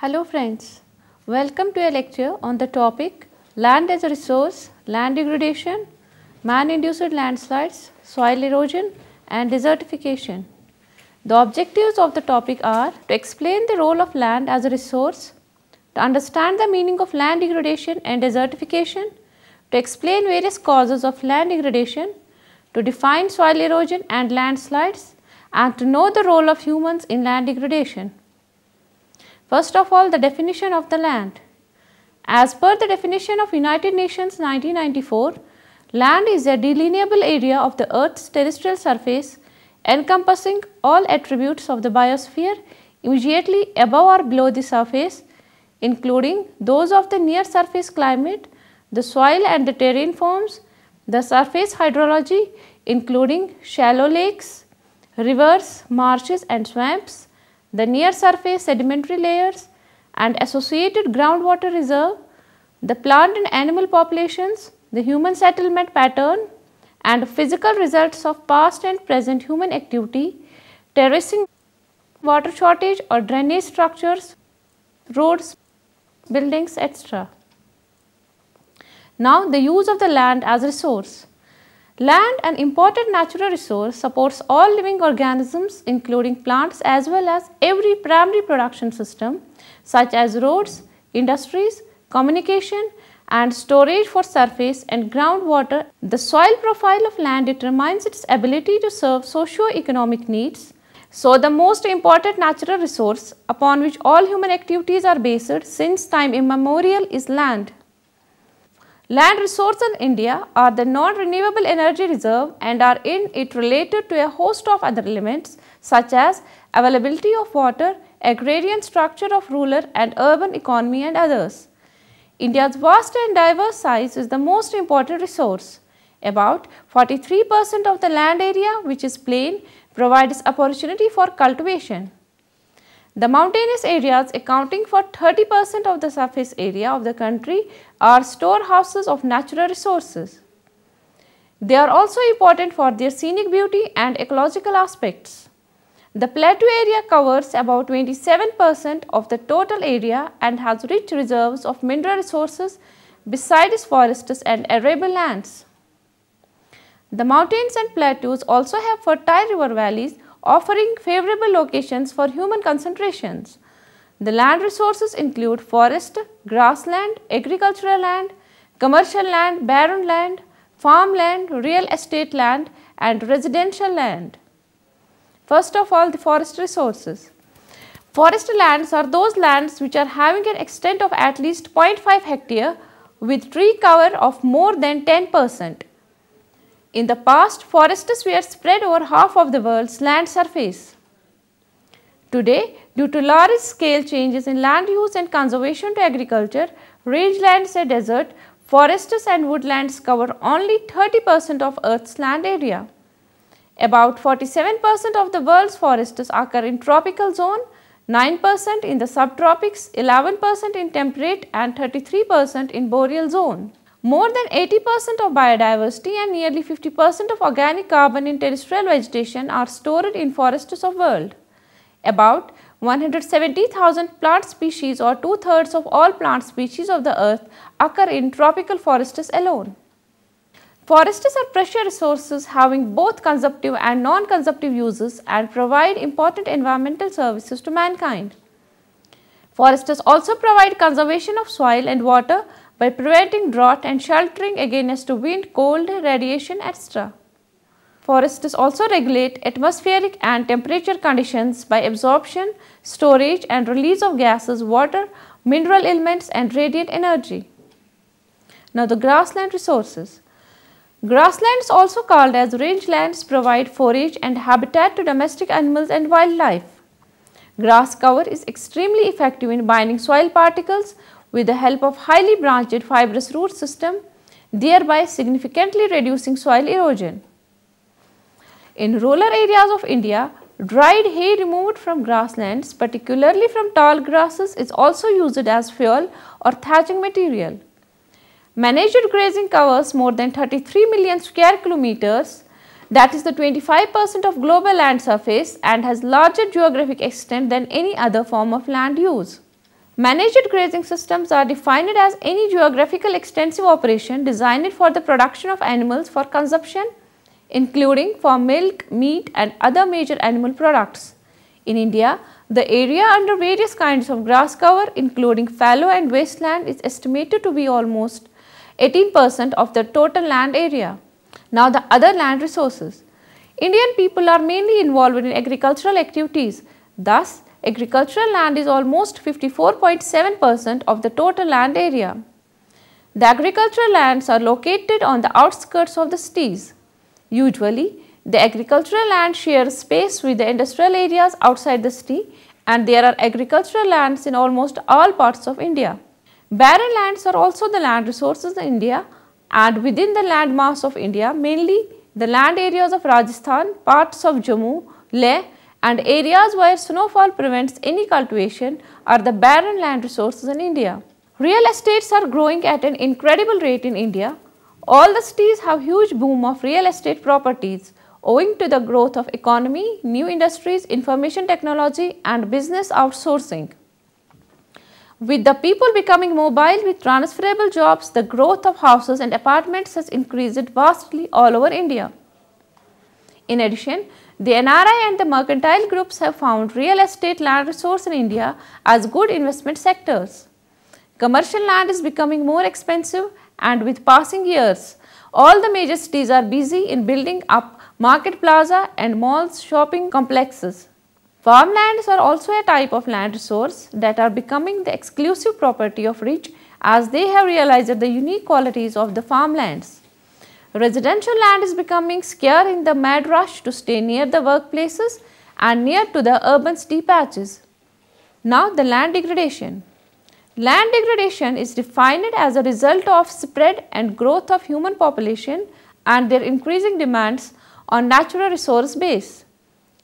Hello friends, welcome to a lecture on the topic Land as a Resource, Land Degradation, Man-Induced Landslides, Soil Erosion and Desertification. The objectives of the topic are to explain the role of land as a resource, to understand the meaning of land degradation and desertification, to explain various causes of land degradation, to define soil erosion and landslides, and to know the role of humans in land degradation. First of all, the definition of the land. As per the definition of United Nations 1994, land is a delineable area of the Earth's terrestrial surface encompassing all attributes of the biosphere immediately above or below the surface, including those of the near surface climate, the soil and the terrain forms, the surface hydrology including shallow lakes, rivers, marshes and swamps, the near surface sedimentary layers and associated groundwater reserve, the plant and animal populations, the human settlement pattern and physical results of past and present human activity, terracing, water shortage or drainage structures, roads, buildings, etc. Now, the use of the land as a resource. Land, an important natural resource, supports all living organisms including plants as well as every primary production system such as roads, industries, communication and storage for surface and groundwater. The soil profile of land determines its ability to serve socio-economic needs. So, the most important natural resource upon which all human activities are based since time immemorial is land. Land resources in India are the non-renewable energy reserve and are in it related to a host of other elements such as availability of water, agrarian structure of rural and urban economy and others. India's vast and diverse size is the most important resource. About 43% of the land area, which is plain, provides opportunity for cultivation. The mountainous areas, accounting for 30% of the surface area of the country, are storehouses of natural resources. They are also important for their scenic beauty and ecological aspects. The plateau area covers about 27% of the total area and has rich reserves of mineral resources besides forests and arable lands. The mountains and plateaus also have fertile river valleys offering favorable locations for human concentrations. The land resources include forest, grassland, agricultural land, commercial land, barren land, farmland, real estate land and residential land. First of all, the forest resources. Forest lands are those lands which are having an extent of at least 0.5 hectare with tree cover of more than 10%. In the past, forests were spread over half of the world's land surface. Today, due to large scale changes in land use and conservation to agriculture, rangelands and desert, forests and woodlands cover only 30% of Earth's land area. About 47% of the world's forests occur in tropical zone, 9% in the subtropics, 11% in temperate and 33% in boreal zone. More than 80% of biodiversity and nearly 50% of organic carbon in terrestrial vegetation are stored in forests of world. About 170,000 plant species or 2/3 of all plant species of the earth occur in tropical forests alone. Forests are precious resources having both consumptive and non-consumptive uses and provide important environmental services to mankind. Forests also provide conservation of soil and water by preventing drought and sheltering against wind, cold, radiation, etc. Forests also regulate atmospheric and temperature conditions by absorption, storage and release of gases, water, mineral elements and radiant energy. Now the grassland resources. Grasslands, also called as rangelands, provide forage and habitat to domestic animals and wildlife. Grass cover is extremely effective in binding soil particles with the help of highly branched fibrous root system, thereby significantly reducing soil erosion. In rural areas of India, dried hay removed from grasslands, particularly from tall grasses, is also used as fuel or thatching material. Managed grazing covers more than 33 million square kilometers, that is the 25% of global land surface, and has larger geographic extent than any other form of land use. Managed grazing systems are defined as any geographical extensive operation designed for the production of animals for consumption, including for milk, meat and other major animal products. In India, the area under various kinds of grass cover, including fallow and wasteland, is estimated to be almost 18% of the total land area. Now, the other land resources. Indian people are mainly involved in agricultural activities. Thus, agricultural land is almost 54.7% of the total land area. The agricultural lands are located on the outskirts of the cities. Usually, the agricultural land shares space with the industrial areas outside the city, and there are agricultural lands in almost all parts of India. Barren lands are also the land resources in India, and within the land mass of India, mainly the land areas of Rajasthan, parts of Jammu, Leh and areas where snowfall prevents any cultivation are the barren land resources in India. Real estates are growing at an incredible rate in India. All the cities have huge boom of real estate properties owing to the growth of economy, new industries, information technology and business outsourcing. With the people becoming mobile with transferable jobs, the growth of houses and apartments has increased vastly all over India. In addition, the NRI and the mercantile groups have found real estate land resource in India as good investment sectors. Commercial land is becoming more expensive, and with passing years, all the major cities are busy in building up market plaza and malls, shopping complexes. Farmlands are also a type of land resource that are becoming the exclusive property of rich as they have realized the unique qualities of the farmlands. Residential land is becoming scarce in the mad rush to stay near the workplaces and near to the urban city patches. Now, the land degradation. Land degradation is defined as a result of spread and growth of human population and their increasing demands on natural resource base.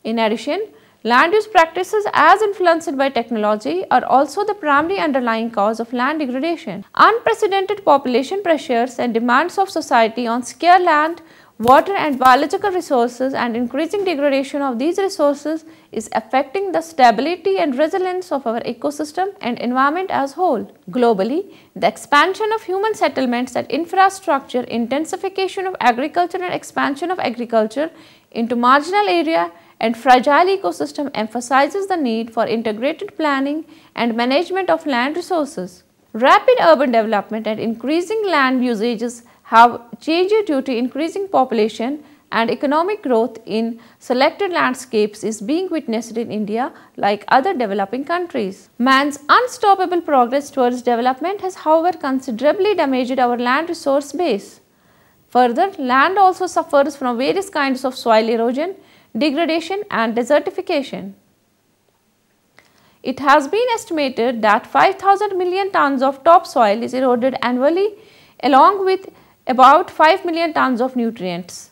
In addition, land use practices as influenced by technology are also the primary underlying cause of land degradation. Unprecedented population pressures and demands of society on scarce land, water and biological resources and increasing degradation of these resources is affecting the stability and resilience of our ecosystem and environment as whole. Globally, the expansion of human settlements and infrastructure, intensification of agriculture and expansion of agriculture into marginal area and fragile ecosystem emphasizes the need for integrated planning and management of land resources. Rapid urban development and increasing land usages have changed due to increasing population, and economic growth in selected landscapes is being witnessed in India like other developing countries. Man's unstoppable progress towards development has however considerably damaged our land resource base. Further, land also suffers from various kinds of soil erosion, degradation and desertification. It has been estimated that 5,000 million tons of topsoil is eroded annually, along with about 5 million tons of nutrients.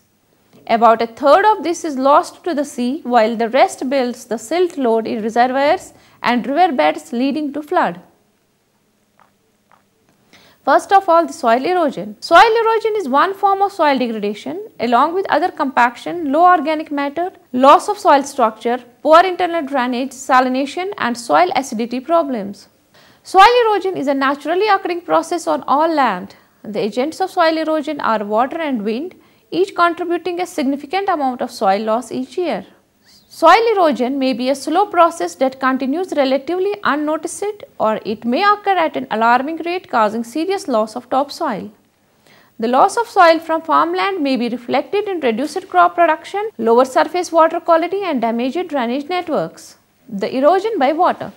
About a third of this is lost to the sea, while the rest builds the silt load in reservoirs and river beds, leading to flood. First of all, the soil erosion. Soil erosion is one form of soil degradation along with other compaction, low organic matter, loss of soil structure, poor internal drainage, salination and soil acidity problems. Soil erosion is a naturally occurring process on all land. The agents of soil erosion are water and wind, each contributing a significant amount of soil loss each year. Soil erosion may be a slow process that continues relatively unnoticed, or it may occur at an alarming rate, causing serious loss of topsoil. The loss of soil from farmland may be reflected in reduced crop production, lower surface water quality and damaged drainage networks. The erosion by water.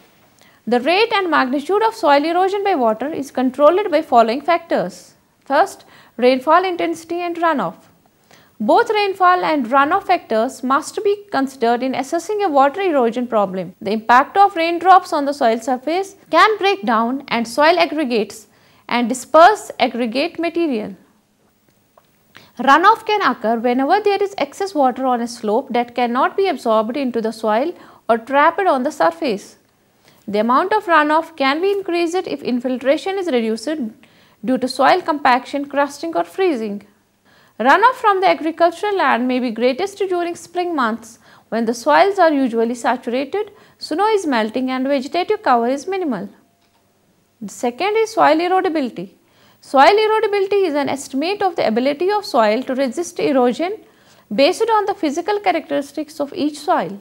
The rate and magnitude of soil erosion by water is controlled by following factors. First, rainfall intensity and runoff. Both rainfall and runoff factors must be considered in assessing a water erosion problem. The impact of raindrops on the soil surface can break down and soil aggregates and disperse aggregate material. Runoff can occur whenever there is excess water on a slope that cannot be absorbed into the soil or trapped on the surface. The amount of runoff can be increased if infiltration is reduced due to soil compaction, crusting or freezing. Runoff from the agricultural land may be greatest during spring months when the soils are usually saturated, snow is melting and vegetative cover is minimal. The second is soil erodibility. Soil erodibility is an estimate of the ability of soil to resist erosion based on the physical characteristics of each soil.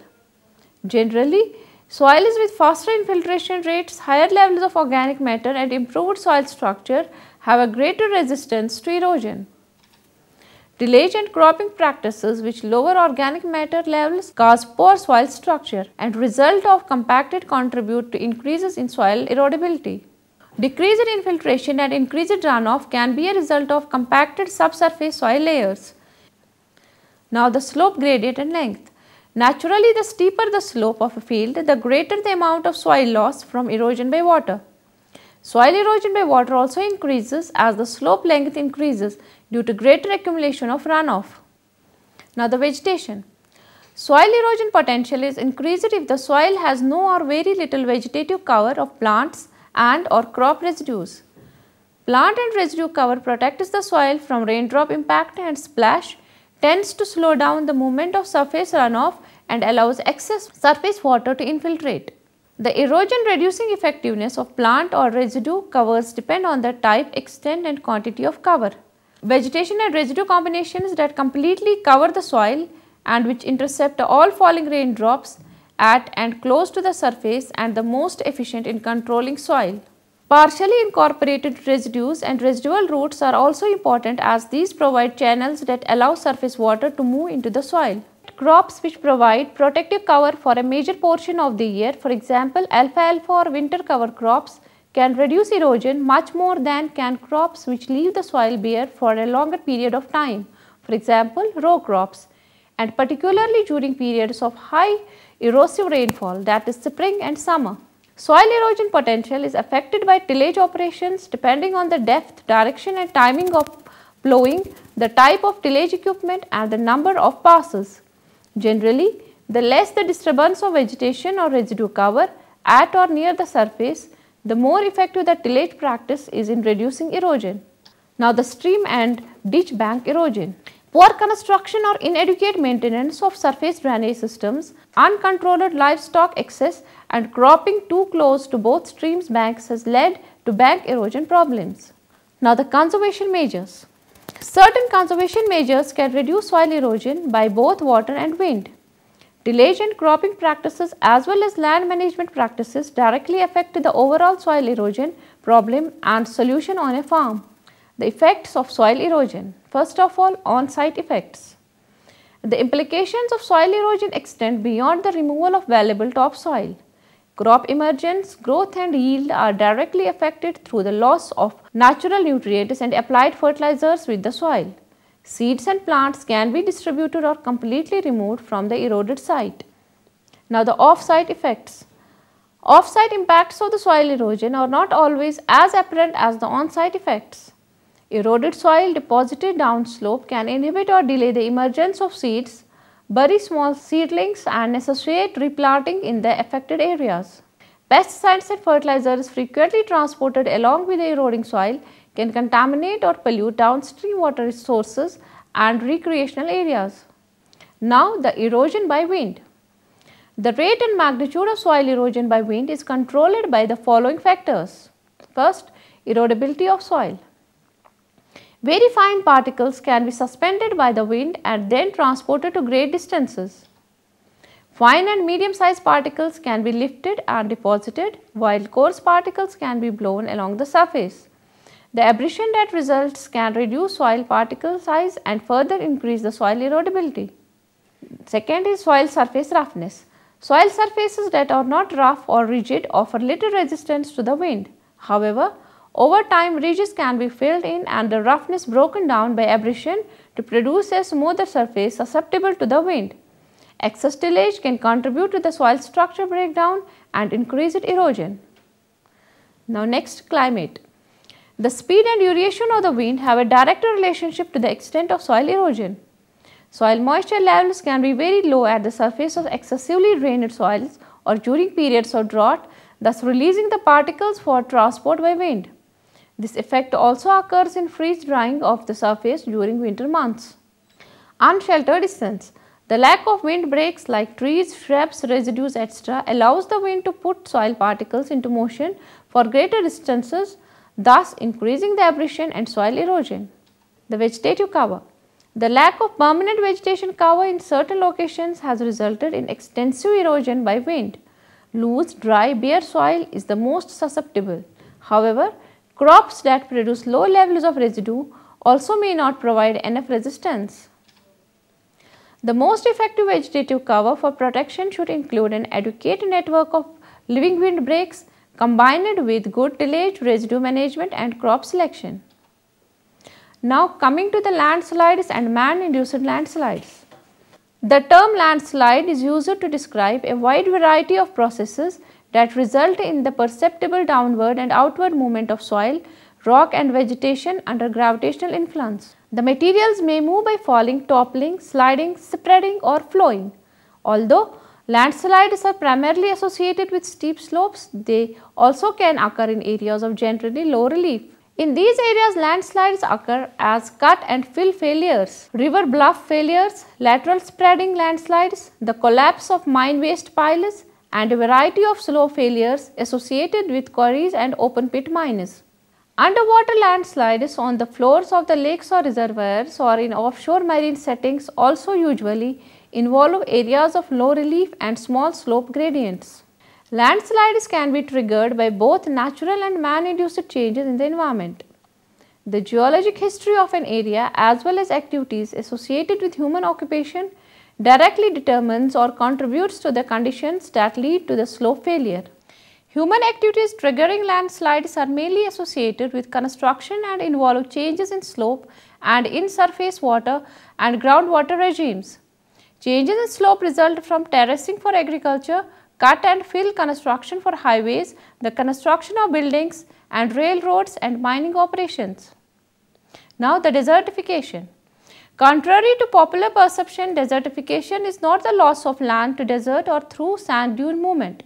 Generally, soils with faster infiltration rates, higher levels of organic matter and improved soil structure have a greater resistance to erosion. Tillage and cropping practices which lower organic matter levels cause poor soil structure and result of compacted contribute to increases in soil erodibility. Decrease in infiltration and increased runoff can be a result of compacted subsurface soil layers. Now the slope gradient and length. Naturally, the steeper the slope of a field, the greater the amount of soil loss from erosion by water. Soil erosion by water also increases as the slope length increases due to greater accumulation of runoff. Now the vegetation. Soil erosion potential is increased if the soil has no or very little vegetative cover of plants and or crop residues. Plant and residue cover protects the soil from raindrop impact and splash, tends to slow down the movement of surface runoff and allows excess surface water to infiltrate. The erosion reducing effectiveness of plant or residue covers depend on the type, extent and quantity of cover. Vegetation and residue combinations that completely cover the soil and which intercept all falling raindrops at and close to the surface and the most efficient in controlling soil. Partially incorporated residues and residual roots are also important as these provide channels that allow surface water to move into the soil. Crops which provide protective cover for a major portion of the year, for example, alfalfa or winter cover crops, can reduce erosion much more than can crops which leave the soil bare for a longer period of time, for example, row crops, and particularly during periods of high erosive rainfall, that is spring and summer. Soil erosion potential is affected by tillage operations depending on the depth, direction and timing of plowing, the type of tillage equipment and the number of passes. Generally, the less the disturbance of vegetation or residue cover at or near the surface, the more effective the tillage practice is in reducing erosion. Now the stream and ditch bank erosion. Poor construction or inadequate maintenance of surface drainage systems, uncontrolled livestock excess and cropping too close to both streams banks has led to bank erosion problems. Now the conservation measures. Certain conservation measures can reduce soil erosion by both water and wind. Tillage and cropping practices as well as land management practices directly affect the overall soil erosion problem and solution on a farm. The effects of soil erosion. First of all, on-site effects. The implications of soil erosion extend beyond the removal of valuable topsoil. Crop emergence, growth and yield are directly affected through the loss of natural nutrients and applied fertilizers with the soil. Seeds and plants can be distributed or completely removed from the eroded site. Now the off-site effects. Off-site impacts of the soil erosion are not always as apparent as the on-site effects. Eroded soil deposited downslope can inhibit or delay the emergence of seeds, bury small seedlings and necessitate replanting in the affected areas. Pesticides and fertilizers frequently transported along with the eroding soil can contaminate or pollute downstream water sources and recreational areas. Now the erosion by wind. The rate and magnitude of soil erosion by wind is controlled by the following factors. First, erodibility of soil. Very fine particles can be suspended by the wind and then transported to great distances. Fine and medium sized particles can be lifted and deposited while coarse particles can be blown along the surface. The abrasion that results can reduce soil particle size and further increase the soil erodibility. Second is soil surface roughness. Soil surfaces that are not rough or rigid offer little resistance to the wind. However, over time ridges can be filled in and the roughness broken down by abrasion to produce a smoother surface susceptible to the wind. Excess tillage can contribute to the soil structure breakdown and increased erosion. Now next, climate. The speed and duration of the wind have a direct relationship to the extent of soil erosion. Soil moisture levels can be very low at the surface of excessively drained soils or during periods of drought, thus releasing the particles for transport by wind. This effect also occurs in freeze drying of the surface during winter months. Unsheltered distance. The lack of wind breaks like trees, shrubs, residues, etc. allows the wind to put soil particles into motion for greater distances, thus increasing the abrasion and soil erosion. The vegetative cover. The lack of permanent vegetation cover in certain locations has resulted in extensive erosion by wind. Loose, dry, bare soil is the most susceptible. However, crops that produce low levels of residue also may not provide enough resistance. The most effective vegetative cover for protection should include an adequate network of living windbreaks combined with good tillage, residue management and crop selection. Now coming to the landslides and man-induced landslides. The term landslide is used to describe a wide variety of processes that result in the perceptible downward and outward movement of soil, rock and vegetation under gravitational influence. The materials may move by falling, toppling, sliding, spreading or flowing. Although landslides are primarily associated with steep slopes, they also can occur in areas of generally low relief. In these areas, landslides occur as cut and fill failures, river bluff failures, lateral spreading landslides, the collapse of mine waste piles, and a variety of slow failures associated with quarries and open pit mines. Underwater landslides on the floors of the lakes or reservoirs or in offshore marine settings also usually involve areas of low relief and small slope gradients. Landslides can be triggered by both natural and man-induced changes in the environment. The geologic history of an area as well as activities associated with human occupation directly determines or contributes to the conditions that lead to the slope failure. Human activities triggering landslides are mainly associated with construction and involve changes in slope and in surface water and groundwater regimes. Changes in slope result from terracing for agriculture, cut and fill construction for highways, the construction of buildings and railroads and mining operations. Now the desertification. Contrary to popular perception, desertification is not the loss of land to desert or through sand dune movement.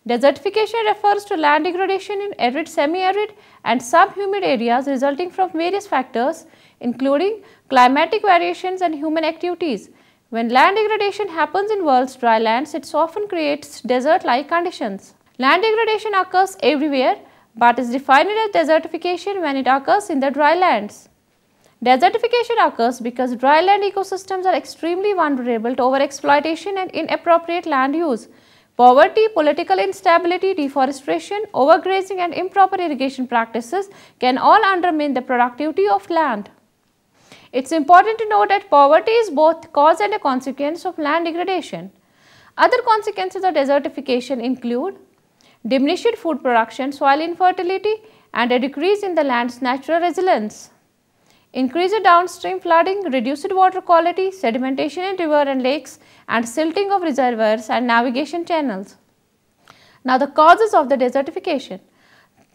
Desertification refers to land degradation in arid, semi-arid and subhumid areas resulting from various factors including climatic variations and human activities. When land degradation happens in world's dry lands, it often creates desert-like conditions. Land degradation occurs everywhere but is defined as desertification when it occurs in the dry lands. Desertification occurs because dry land ecosystems are extremely vulnerable to overexploitation and inappropriate land use. Poverty, political instability, deforestation, overgrazing and improper irrigation practices can all undermine the productivity of land. It is important to note that poverty is both cause and a consequence of land degradation. Other consequences of desertification include diminished food production, soil infertility and a decrease in the land's natural resilience, increased downstream flooding, reduced water quality, sedimentation in river and lakes and silting of reservoirs and navigation channels. Now the causes of the desertification.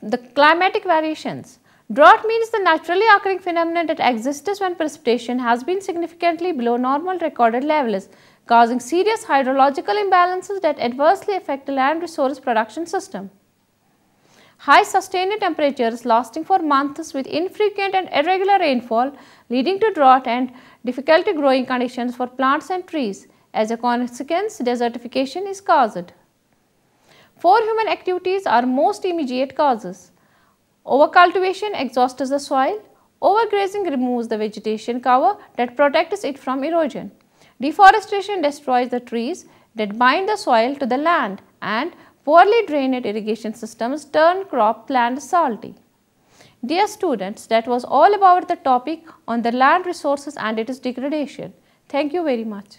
The climatic variations. Drought means the naturally occurring phenomenon that exists when precipitation has been significantly below normal recorded levels, causing serious hydrological imbalances that adversely affect the land resource production system. High sustained temperatures lasting for months with infrequent and irregular rainfall leading to drought and difficulty growing conditions for plants and trees. As a consequence, desertification is caused. 4 human activities are most immediate causes. Overcultivation exhausts the soil. Overgrazing removes the vegetation cover that protects it from erosion. Deforestation destroys the trees that bind the soil to the land, and poorly drained irrigation systems turn crop land salty. Dear students, that was all about the topic on the land resources and its degradation. Thank you very much.